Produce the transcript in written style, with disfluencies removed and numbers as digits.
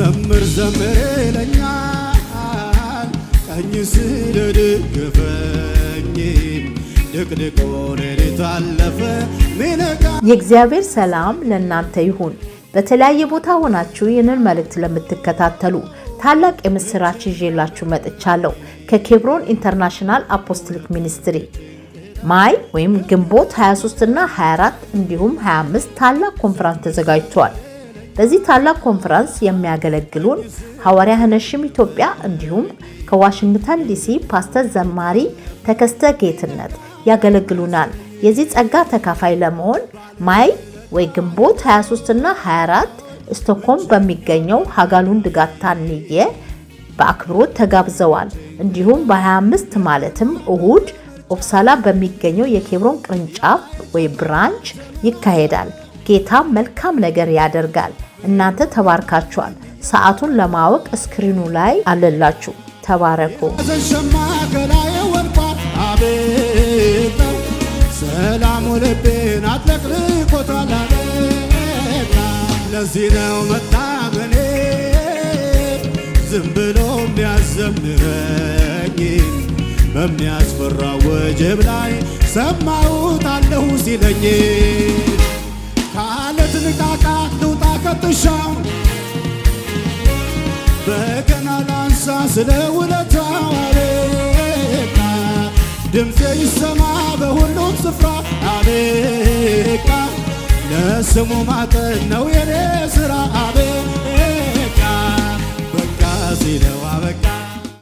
ዘምር ዘምር ይለኛል ቀኝ ስለደገፈኝ ድቅድቆ ሌሊት አለፈ ሚነጋ። የእግዚአብሔር ሰላም ለእናንተ ይሁን። በተለያየ ቦታ ሆናችሁ ይህንን መልእክት ለምትከታተሉ ታላቅ የምስራች ይዤላችሁ መጥቻለሁ። ከኬብሮን ኢንተርናሽናል አፖስቶሊክ ሚኒስትሪ ማይ ወይም ግንቦት 23 እና 24 እንዲሁም 25 ታላቅ ኮንፈረንስ ተዘጋጅቷል። በዚህ ታላቅ ኮንፈረንስ የሚያገለግሉን ሐዋርያ ሐነሽም ኢትዮጵያ እንዲሁም ከዋሽንግተን ዲሲ ፓስተር ዘማሪ ተከስተ ጌትነት ያገለግሉናል። የዚህ ጸጋ ተካፋይ ለመሆን ማይ ወይ ግንቦት 23 እና 24 ስቶክሆልም በሚገኘው ሃጋሉንድ ጋታንዬ በአክብሮት ተጋብዘዋል። እንዲሁም በ25 ማለትም እሁድ ኦፕሳላ በሚገኘው የኬብሮን ቅርንጫፍ ወይ ብራንች ይካሄዳል። ጌታ መልካም ነገር ያደርጋል። እናንተ ተባርካችኋል። ሰዓቱን ለማወቅ ስክሪኑ ላይ አለላችሁ። ተባረኩ። ሰላሙ ልቤን አጥለቅልቆታል። ለዚህ ነው መታመኔ ዝም ብሎ የሚያዘምረኝ በሚያስፈራ ወጀብ ላይ ሰማሁት አለሁ ሲለኝ ካለት ንቃቃት ልውጣ ከጥሻው በገና ላንሳ ስለ ውለታው አቤት ድምፄ ይሰማ በሁሉም ስፍራ አቤት ለስሙ ማጠን ነው የኔ ሥራ አቤት በቃ ሲለው አበቃ